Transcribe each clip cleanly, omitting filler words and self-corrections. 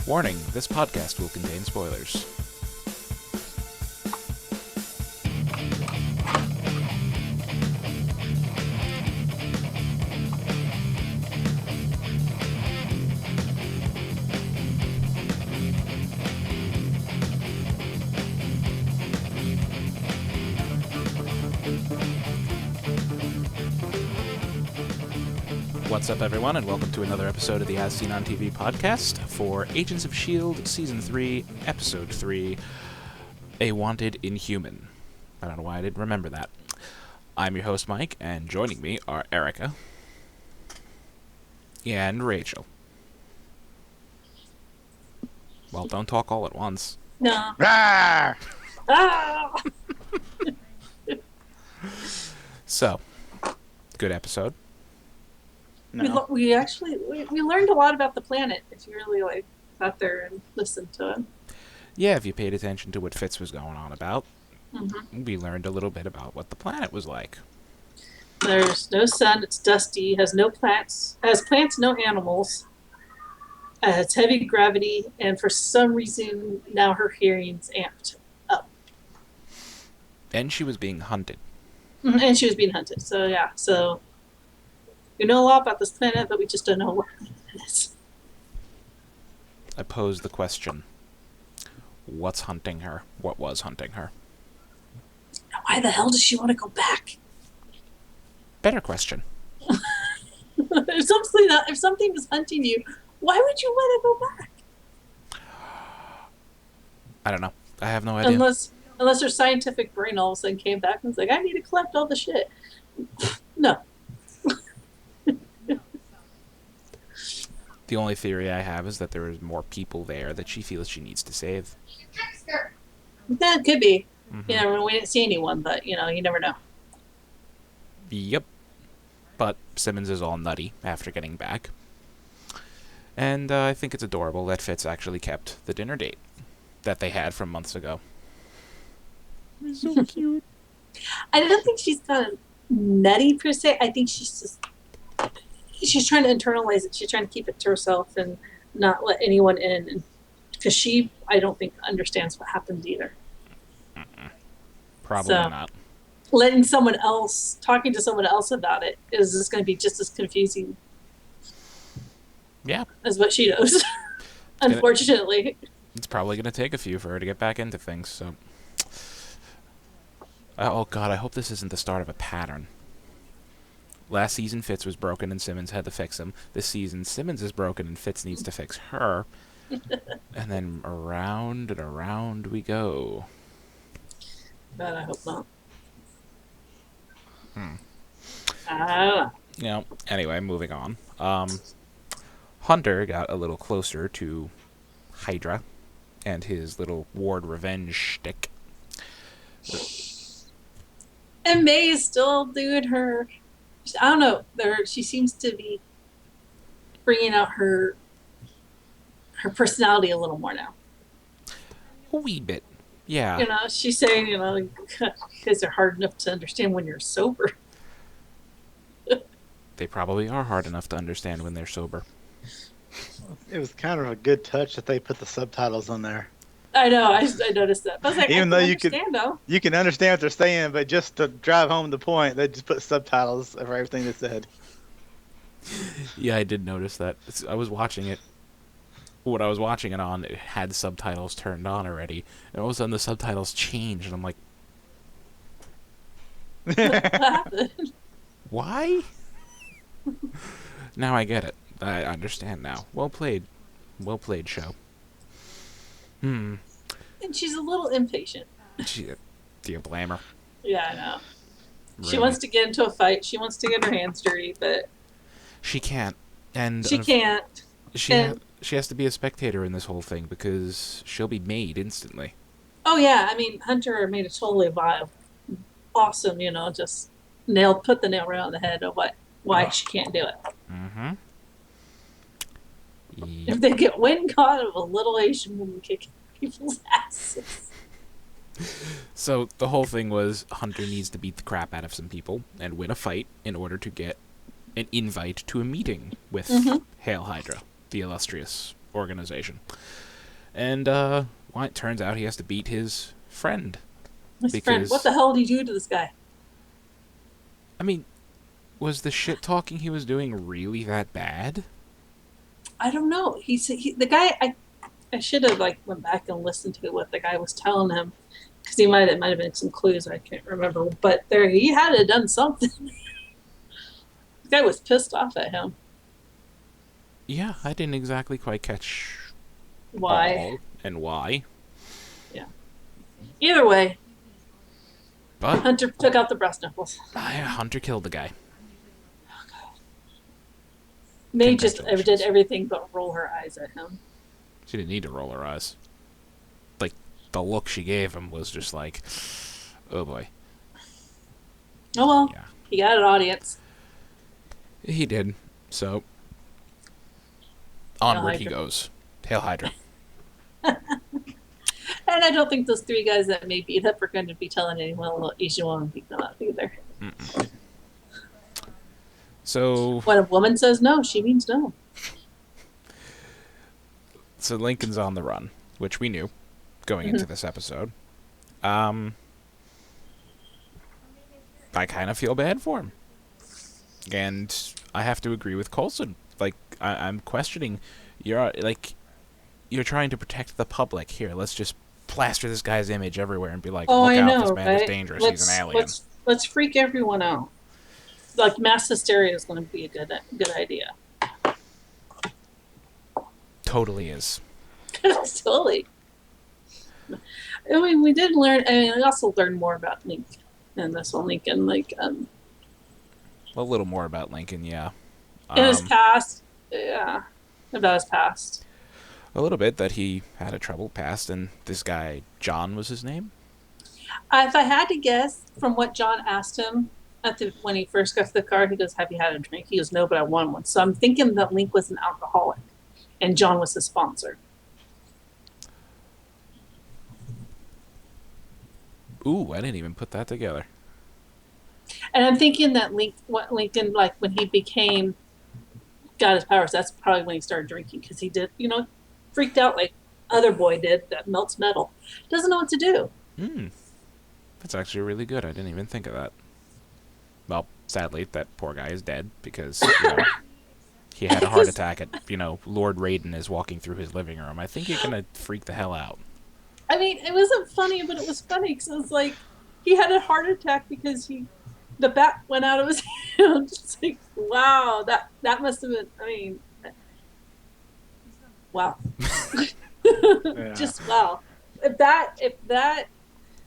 Warning, this podcast will contain spoilers. What's up, everyone, and welcome to another episode of the As Seen on TV podcast for Agents of S.H.I.E.L.D. Season 3, Episode 3, A Wanted Inhuman. I don't know why I didn't remember that. I'm your host, Mike, and joining me are Erika and Rachel. Well, don't talk all at once. No. Ah! Ah! So, good episode. No. We learned a lot about the planet if you really sat there and listened to it. Yeah, if you paid attention to what Fitz was going on about, Mm-hmm. we learned a little bit about what the planet was like. There's no sun. It's dusty. Has no plants. Has plants. No animals. It's heavy gravity, and for some reason now her hearing's amped up. And she was being hunted. And she was being hunted. So yeah. So we know a lot about this planet, but we just don't know what it is. I pose the question, what's hunting her? What was hunting her? Why the hell does she want to go back? Better question. If something was hunting you, why would you want to go back? I don't know. I have no idea. Unless her scientific brain all of a sudden came back and was like, I need to collect all the shit. No. The only theory I have is that there is more people there that she feels she needs to save. That could be. Mm-hmm. You know, we didn't see anyone, but, you never know. Yep. But Simmons is all nutty after getting back. And I think it's adorable that Fitz actually kept the dinner date that they had from months ago. So cute. I don't think she's kind of nutty, per se. I think she's trying to internalize it. She's trying to keep it to herself and not let anyone in. Because I don't think, understands what happened either. Probably not. Talking to someone else about it is just going to be just as confusing. Yeah. As what she knows. Unfortunately. It's probably going to take a few for her to get back into things, so... Oh god, I hope this isn't the start of a pattern. Last season, Fitz was broken and Simmons had to fix him. This season, Simmons is broken and Fitz needs to fix her. And then around and around we go. But I hope not. You know, anyway, moving on. Hunter got a little closer to Hydra and his little ward revenge shtick. And May is still doing her... I don't know. She seems to be bringing out her personality a little more now. A wee bit. Yeah. She's saying, you guys are hard enough to understand when you're sober. They probably are hard enough to understand when they're sober. It was kind of a good touch that they put the subtitles on there. I know, I noticed that. But I was like, Even though you can understand what they're saying, but just to drive home the point, they just put subtitles over everything they said. Yeah, I did notice that. I was watching it. What I was watching it on, it had subtitles turned on already. And all of a sudden the subtitles changed, and I'm like, what happened? why? Now I get it. I understand now. Well played. Well played, show. And she's a little impatient. Do you blame her? Yeah, I know. Really? She wants to get into a fight. She wants to get her hands dirty, but... She can't. And she can't. She has to be a spectator in this whole thing because she'll be made instantly. Oh, yeah. I mean, Hunter made it totally awesome, just put the nail right on the head of why she can't do it. Mm-hmm. Yep. If they get wind caught of a little Asian woman kicking people's asses. So the whole thing was Hunter needs to beat the crap out of some people and win a fight in order to get an invite to a meeting with Hail Hydra, the illustrious organization. And well, it turns out he has to beat his friend. His friend. What the hell did you do to this guy? I mean, was the shit talking he was doing really that bad? I don't know. The guy. I should have went back and listened to what the guy was telling him, because it might have been some clues. I can't remember, but he had to have done something. The guy was pissed off at him. Yeah, I didn't exactly quite catch why all and why. Yeah. Either way, but Hunter took out the breast nipples. Hunter killed the guy. May just did everything but roll her eyes at him. She didn't need to roll her eyes. Like, the look she gave him was just like, oh boy. Oh well, yeah. He got an audience. He did. So, onward he goes. Hail Hydra. And I don't think those three guys that may beat up are going to be telling anyone what Asian woman beat them up either. Mm-mm. So, when a woman says no, she means no. So Lincoln's on the run, which we knew going into this episode. I kind of feel bad for him. And I have to agree with Coulson. Like, I'm questioning, you're trying to protect the public. Here, let's just plaster this guy's image everywhere and be like, look out, this man is dangerous, he's an alien. Let's freak everyone out. Like, mass hysteria is going to be a good idea. Totally is. Totally. I mean, we did learn. I mean, I also learned more about Lincoln in this one. Lincoln, a little more about Lincoln, yeah. In his past, yeah, about his past. A little bit that he had a troubled past, and this guy John was his name. If I had to guess, from what John asked him when he first got to the car, he goes, "Have you had a drink?" He goes, "No, but I want one." So I'm thinking that Link was an alcoholic, and John was his sponsor. Ooh, I didn't even put that together. And I'm thinking that Lincoln, when he got his powers, that's probably when he started drinking, because he did, freaked out like other boy did that melts metal. Doesn't know what to do. That's actually really good. I didn't even think of that. Well, sadly, that poor guy is dead because, he had a heart attack at, Lord Raiden is walking through his living room. I think you're going to freak the hell out. I mean, it wasn't funny, but it was funny because it was like he had a heart attack because the bat went out of his hand. Just like, wow, that must have been. I mean, wow. Just wow. If that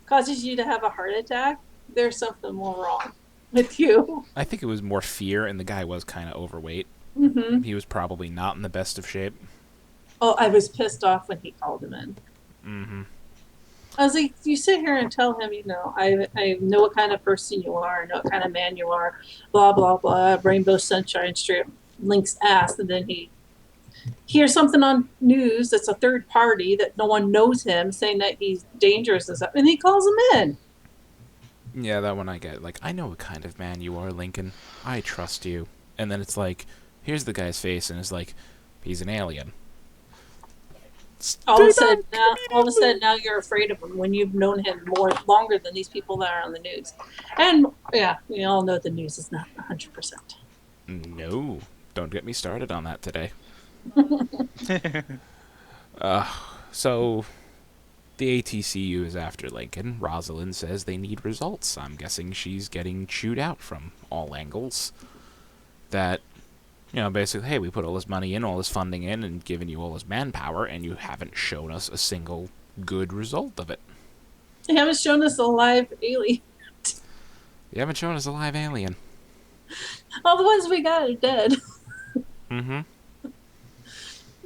causes you to have a heart attack, there's something more wrong with you. I think it was more fear, and the guy was kind of overweight. Mm-hmm. He was probably not in the best of shape. Oh, I was pissed off when he called him in. Mm-hmm. I was like, you sit here and tell him, I know what kind of person you are, I know what kind of man you are, blah, blah, blah, rainbow sunshine, straight Link's ass. And then he hears something on news that's a third party that no one knows him, saying that he's dangerous and stuff, and he calls him in. Yeah, that one I get. Like, I know what kind of man you are, Lincoln. I trust you. And then it's like, here's the guy's face, and it's like, he's an alien. All of a sudden now you're afraid of him when you've known him longer than these people that are on the news. And yeah, we all know the news is not 100%. No, don't get me started on that today. So the ATCU is after Lincoln. Rosalind says they need results. I'm guessing she's getting chewed out from all angles. That, basically, hey, we put all this money in, all this funding in, and given you all this manpower, and you haven't shown us a single good result of it. You haven't shown us a live alien. You haven't shown us a live alien. All the ones we got are dead. Mm-hmm.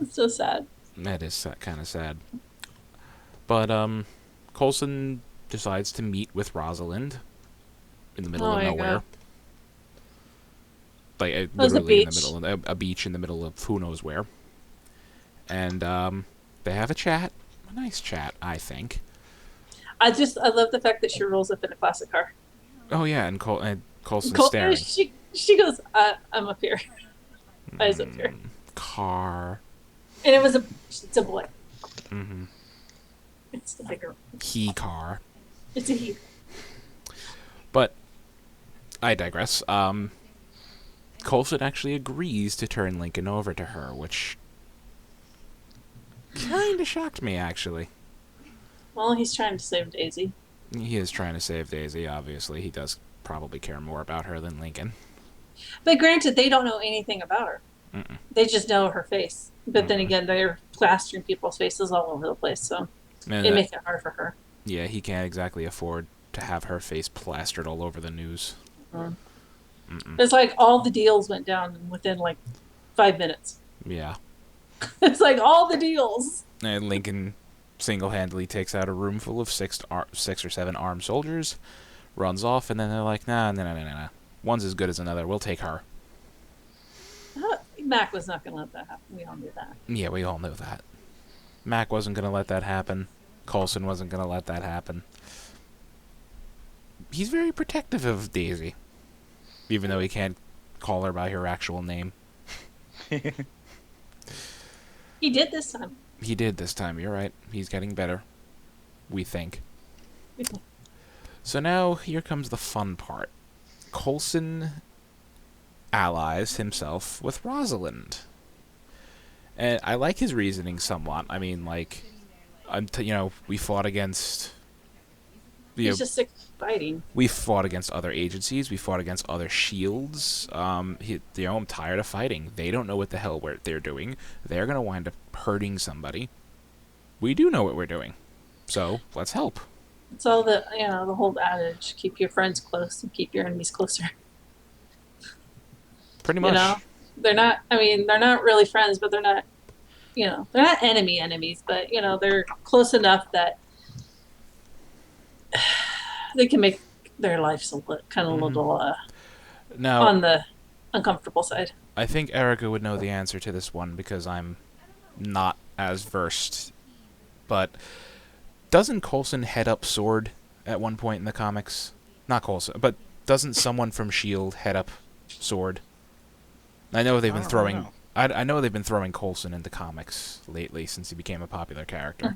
It's so sad. That is kind of sad. But, Coulson decides to meet with Rosalind in the middle of nowhere. Like, literally in the middle of a beach in the middle of who knows where. And, they have a chat. A nice chat, I think. I love the fact that she rolls up in a classic car. Oh, yeah, and Coulson's staring. She goes, I'm up here. Eyes up here. Car. And it's a boy. Mm-hmm. It's the bigger. He car. It's a he. But I digress. Coulson actually agrees to turn Lincoln over to her, which kind of shocked me, actually. Well, he's trying to save Daisy. He is trying to save Daisy, obviously. He does probably care more about her than Lincoln. But granted, they don't know anything about her. Mm-mm. They just know her face. But then again, they're plastering people's faces all over the place, so it makes it hard for her. Yeah, he can't exactly afford to have her face plastered all over the news. It's like all the deals went down within like 5 minutes. Yeah. It's like all the deals. And Lincoln single-handedly takes out a room full of 6 or 7 armed soldiers, runs off, and then they're like, nah. One's as good as another. We'll take her. Mac was not going to let that happen. We all knew that. Yeah, we all know that. Mac wasn't going to let that happen. Coulson wasn't going to let that happen. He's very protective of Daisy, even though he can't call her by her actual name. He did this time. He did this time, you're right. He's getting better. We think. So now, here comes the fun part. Coulson allies himself with Rosalind. And I like his reasoning somewhat. I mean, like, we fought against... He's just sick of fighting. We fought against other agencies. We fought against other shields. I'm tired of fighting. They don't know what the hell they're doing. They're going to wind up hurting somebody. We do know what we're doing. So, let's help. It's all the whole adage, keep your friends close and keep your enemies closer. Pretty much. They're not really friends, but they're not, they're not enemies, but, they're close enough that they can make their lives kind of a little now, on the uncomfortable side. I think Erika would know the answer to this one because I'm not as versed. But doesn't Coulson head up S.H.I.E.L.D. at one point in the comics? Not Coulson, but doesn't someone from S.H.I.E.L.D. head up S.W.O.R.D.? I know they've been throwing. I know they've been throwing Coulson into comics lately since he became a popular character.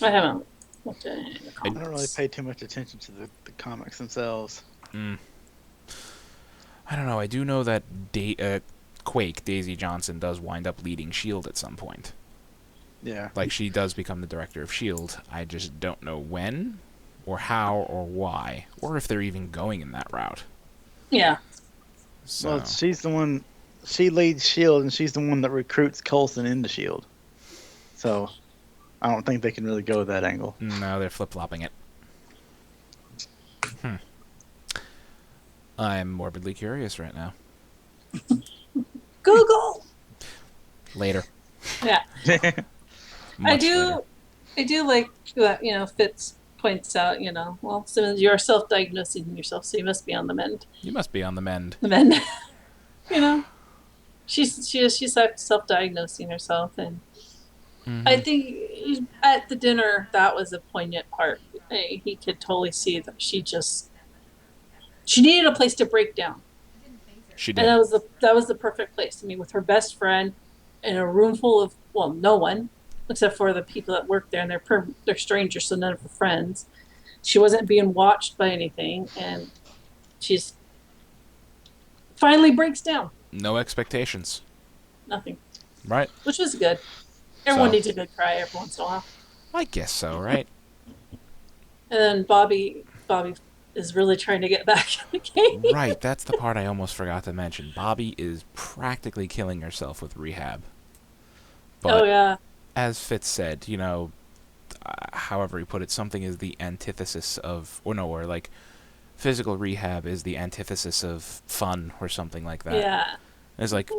I haven't looked at any of the comics. I don't really pay too much attention to the comics themselves. I don't know. I do know that Quake, Daisy Johnson, does wind up leading S.H.I.E.L.D. at some point. Yeah. Like, she does become the director of S.H.I.E.L.D. I just don't know when, or how, or why, or if they're even going in that route. Yeah. So. Well, she's the one. She leads S.H.I.E.L.D. and she's the one that recruits Coulson into S.H.I.E.L.D. So, I don't think they can really go that angle. No, they're flip-flopping it. I'm morbidly curious right now. Google. Later. Yeah. Much later. I do like that, Fitz points out, well, Simmons, you're self-diagnosing yourself, so you must be on the mend. You must be on the mend. The mend. She's self-diagnosing herself, and I think at the dinner that was a poignant part. He could totally see that she needed a place to break down. She did. And that was the perfect place. I mean, with her best friend in a room full of, well, no one except for the people that work there, and they're strangers, so none of her friends. She wasn't being watched by anything, and she's finally breaks down. No expectations. Nothing. Right. Which was good. Everyone needs a good cry every once in a while. I guess so, right? And then Bobby is really trying to get back in the game. Right, that's the part I almost forgot to mention. Bobby is practically killing herself with rehab. But oh, yeah. as Fitz said, however he put it, something is the antithesis of, or like, physical rehab is the antithesis of fun, or something like that. Yeah. It's like,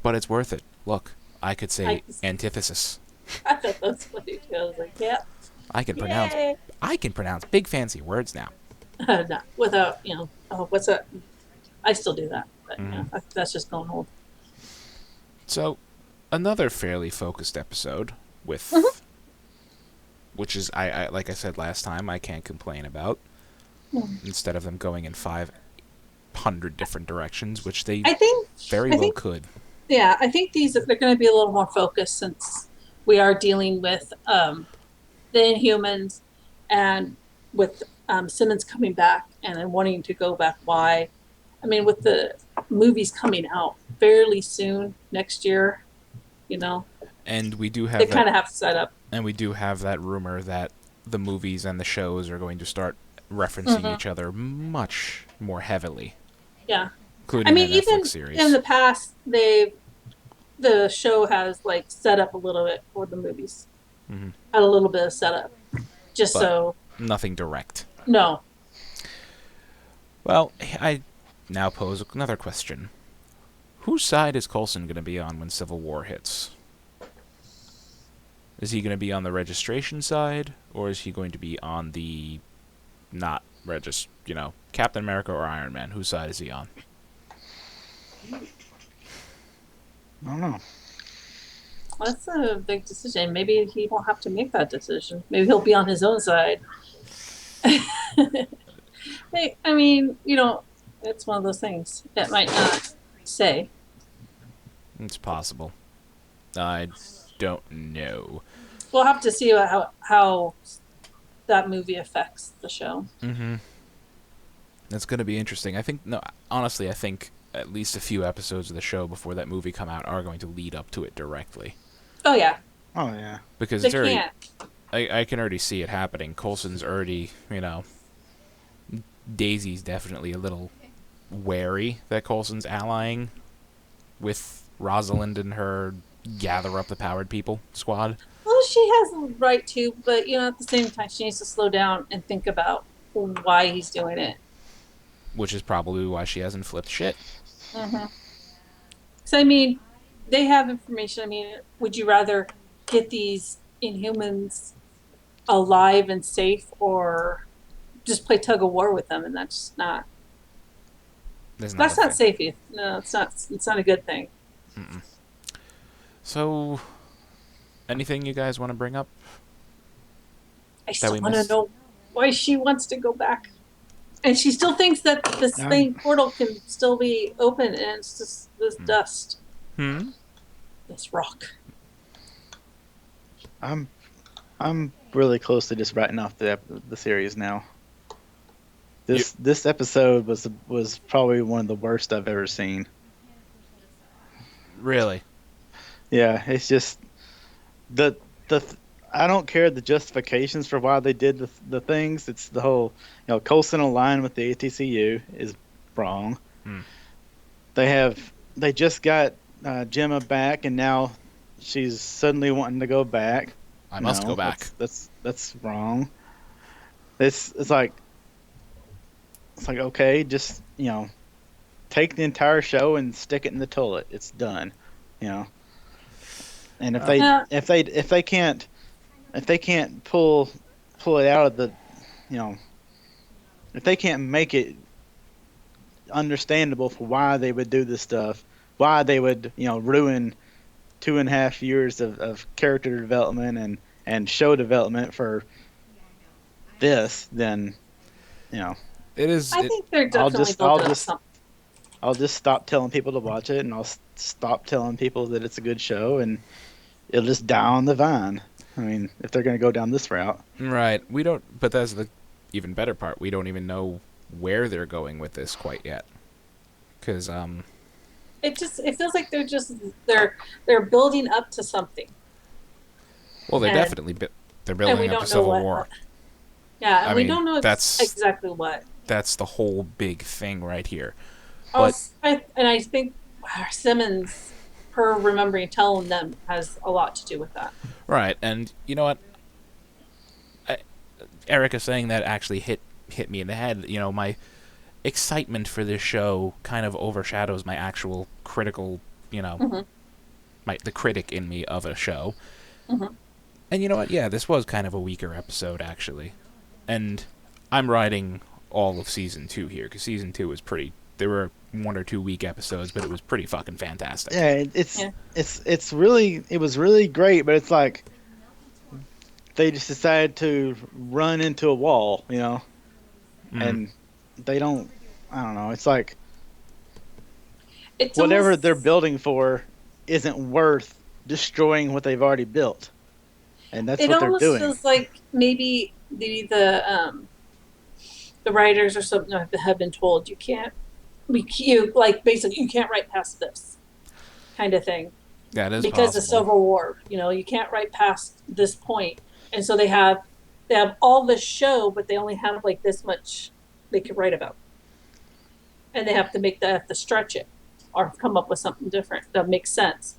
but it's worth it. Look, I could say antithesis. I thought that was funny too. I was like, yeah. I can pronounce big fancy words now. No, without, what's that? I still do that, but that's just going old. So, another fairly focused episode with, which is, I like I said last time, I can't complain about. Instead of them going in 5 100 different directions, which they I think very I well think could. Yeah, I think they're going to be a little more focused since we are dealing with the Inhumans and with Simmons coming back and then wanting to go back. Why? I mean, with the movies coming out fairly soon next year, And we do they have kind that, of have to set up. and we do have that rumor that the movies and the shows are going to start referencing each other much more heavily, Yeah, I including the mean, even Netflix series. in the past, the show has like set up a little bit for the movies, had a little bit of setup, just But so nothing direct. no. Well, I now pose another question. Whose side is Coulson going to be on when Civil War hits? Is he going to be on the registration side, or is he going to be on the Captain America or Iron Man? Whose side is he on? I don't know. That's a big decision. Maybe he won't have to make that decision. Maybe he'll be on his own side. I mean, it's one of those things that might not say. It's possible. I don't know. We'll have to see how that movie affects the show. That's going to be interesting. Honestly, I think at least a few episodes of the show before that movie come out are going to lead up to it directly. Oh yeah. Oh yeah. Because They it's already, can't. I can already see it happening. Coulson's already, Daisy's definitely a little wary that Coulson's allying with Rosalind and her gather up the powered people squad. Well, she has the right to, but at the same time, she needs to slow down and think about why he's doing it. Which is probably why she hasn't flipped shit. So I mean, they have information. I mean, would you rather get these Inhumans alive and safe, or just play tug of war with them? And that's just not. That's not safe. No, it's not. It's not a good thing. So, anything you guys want to bring up? I still want to know why she wants to go back, and she still thinks that this portal can still be open, and it's just this dust. This rock. I'm really close to just writing off the series now. This episode was probably one of the worst I've ever seen. Really? Yeah, it's just I don't care the justifications for why they did the things. It's the whole Coulson aligned with the ATCU is wrong. They just got Gemma back, and now she's suddenly wanting to go back. I must go back. That's wrong. It's like okay, just take the entire show and stick it in the toilet. It's done, And if they can't pull it out of the, if they can't make it understandable for why they would do this stuff, why they would ruin 2.5 years of character development and show development for this, then it is. I think they're definitely I'll just stop telling people to watch it, and I'll stop telling people that it's a good show, and it'll just die on the vine. I mean, if they're going to go down this route. Right. We don't, but that's the even better part. We don't even know where they're going with this quite yet. Because it feels like they're building up to something. Well, they're definitely they're building up to Civil War. Yeah, and we don't know exactly what. That's the whole big thing right here. I think Simmons, her remembering telling them, has a lot to do with that. Right, and you know what? Erika saying that actually hit me in the head. My excitement for this show kind of overshadows my actual critical, the critic in me of a show. And you know what? Yeah, this was kind of a weaker episode, actually. And I'm riding all of Season 2 here, because Season 2 was pretty... There were 1 or 2 weak episodes, but it was pretty fucking fantastic. Yeah, it was really great, but it's like they just decided to run into a wall, and they don't... I don't know. It's like It's whatever almost, they're building for isn't worth destroying what they've already built, and that's it what they're almost doing. feels like maybe the writers or something have been told you like basically you can't write past this kind of thing That is because of possible. Civil War. You can't write past this point, and so they have all this show, but they only have like this much they can write about, and they have to stretch it or come up with something different that makes sense.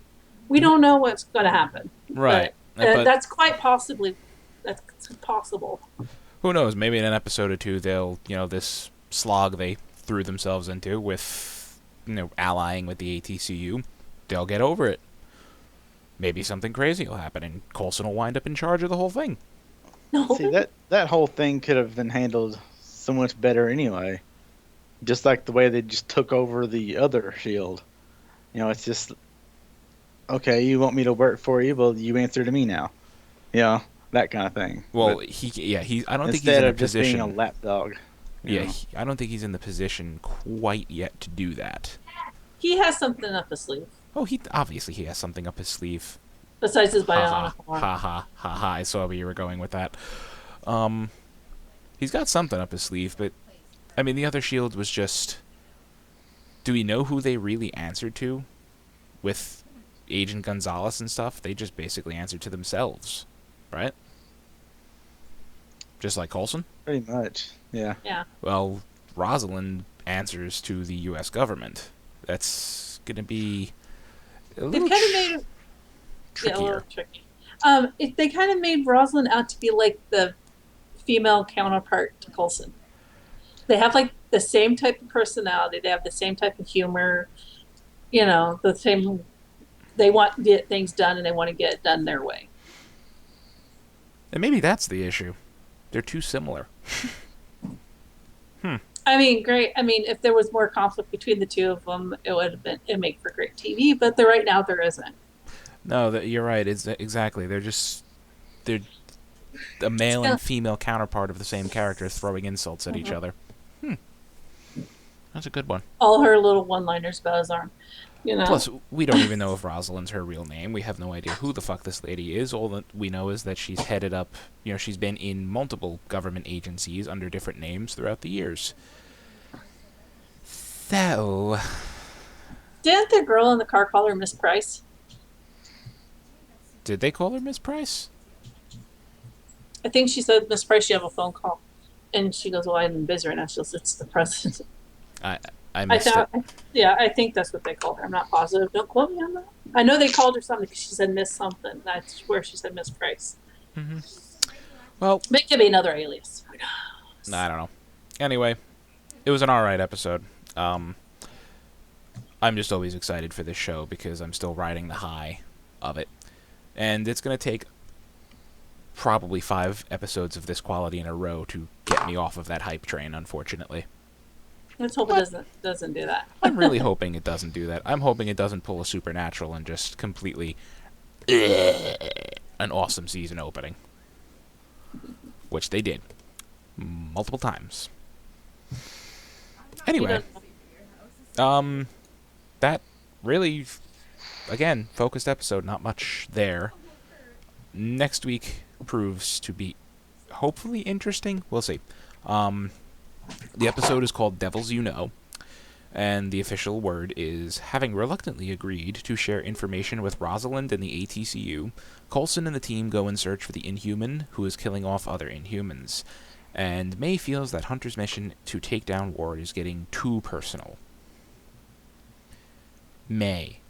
We don't know what's going to happen, Right. but But that's possible. who knows? Maybe in an episode or two, they'll, this slog they threw themselves into with, allying with the ATCU, they'll get over it. Maybe something crazy will happen, and Coulson will wind up in charge of the whole thing. See, No, that whole thing could have been handled so much better anyway. Just like the way they just took over the other Shield. It's just okay. You want me to work for you? Well, you answer to me now. That kind of thing. Well, But I don't think he's instead in a of just being a position. lapdog. I don't think he's in the position quite yet to do that. he has something up his sleeve Oh, he has something up his sleeve. besides his Ha ha bionic arm. ha ha ha ha! I saw where you were going with that. He's got something up his sleeve, but I mean, the other Shield was just. Do we know who they really answered to? With Agent Gonzalez and stuff, they just basically answered to themselves, right? Just like Coulson. Pretty much. Yeah. Yeah, Well, Rosalind answers to the U.S. government. That's gonna be a they've little kind of made trickier. a little tricky. They kind of made Rosalind out to be like the female counterpart to Coulson. They have like the same type of personality. They have the same type of humor. The same. They want to get things done, and they want to get it done their way. And maybe that's the issue. They're too similar. I mean, great. I mean, if there was more conflict between the two of them, it'd make for great TV. But right now there isn't. No, you're right. It's exactly. They're a male and female counterpart of the same character throwing insults at each other. That's a good one. All her little one-liners about his arm. Plus, we don't even know if Rosalind's her real name. We have no idea who the fuck this lady is. All that we know is that she's headed up, she's been in multiple government agencies under different names throughout the years. So, Didn't the girl in the car call her Miss Price? did they call her Miss Price? I think she said, Miss Price, you have a phone call. And she goes, well, I'm busy right now. She goes, it's the president. I missed it. Yeah, I think that's what they called her. I'm not positive. Don't quote me on that. I know they called her something because she said Miss something. That's where she said Miss Price. Well, But it could be another alias. I don't know. Anyway, it was an alright episode. I'm just always excited for this show because I'm still riding the high of it. And it's going to take probably 5 episodes of this quality in a row to get me off of that hype train, unfortunately. Let's hope it doesn't do that. I'm really hoping it doesn't do that. I'm hoping it doesn't pull a Supernatural and just completely an awesome season opening. Which they did. Multiple times. Anyway. That really, again, focused episode, not much there. Next week proves to be hopefully interesting. We'll see. The episode is called Devils You Know, and the official word is, having reluctantly agreed to share information with Rosalind and the ATCU, Coulson and the team go in search for the Inhuman who is killing off other Inhumans, and May feels that Hunter's mission to take down Ward is getting too personal. May,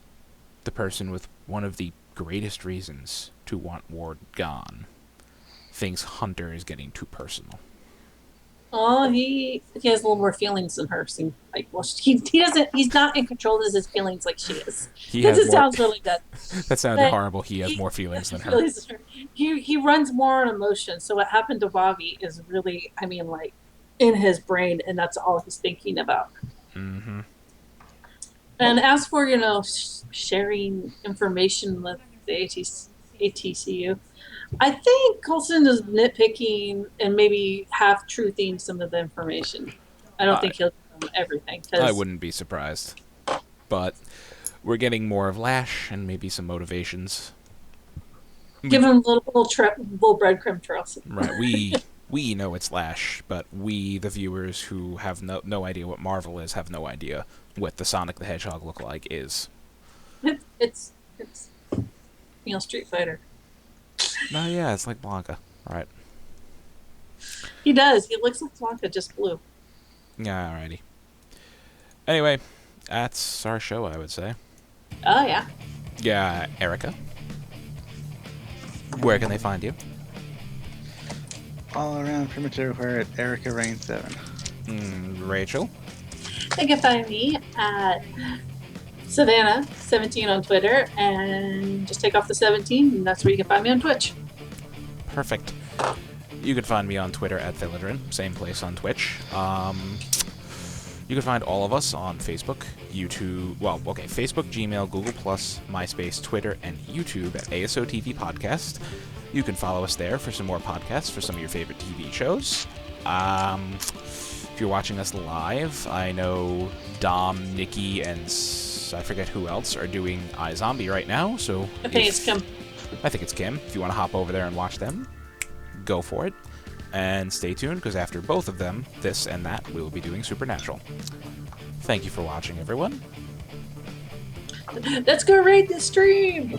the person with one of the greatest reasons to want Ward gone, thinks Hunter is getting too personal. Oh, he has a little more feelings than her. Seems like, well, he doesn't. He's not in control of his feelings like she is. It sounds really good. That sounded horrible. He has more feelings than her. He runs more on emotion. So what happened to Bobby is really, I mean, like in his brain, and that's all he's thinking about. Mm-hmm. And as for sharing information with the ATCU. I think Coulson is nitpicking and maybe half-truthing some of the information. I don't think he'll tell them everything. I wouldn't be surprised. but we're getting more of Lash and maybe some motivations. Give him little breadcrumb trails. Right, we know it's Lash, but we, the viewers who have no idea what Marvel is, have no idea what the Sonic the Hedgehog lookalike is. It's Street Fighter. No, yeah, it's like Blanca, right? He does. He looks like Blanca, just blue. Yeah, alrighty. Anyway, that's our show, I would say. Oh, yeah. Yeah, Erika. Where can they find you? All around pretty much everywhere at Erika Rain 7. Rachel. They can find me at Savannah17 on Twitter, and just take off the 17, and that's where you can find me on Twitch. Perfect. You can find me on Twitter at Thilladrin, same place on Twitch. You can find all of us on Facebook, YouTube, Facebook, Gmail, Google+, MySpace, Twitter, and YouTube at ASOTV Podcast. You can follow us there for some more podcasts for some of your favorite TV shows. If you're watching us live, I know Dom, Nikki, and I forget who else are doing iZombie right now, so... I think it's Kim. I think it's Kim. If you want to hop over there and watch them, go for it. And stay tuned, because after both of them, this and that, we will be doing Supernatural. Thank you for watching, everyone. Let's go raid the stream!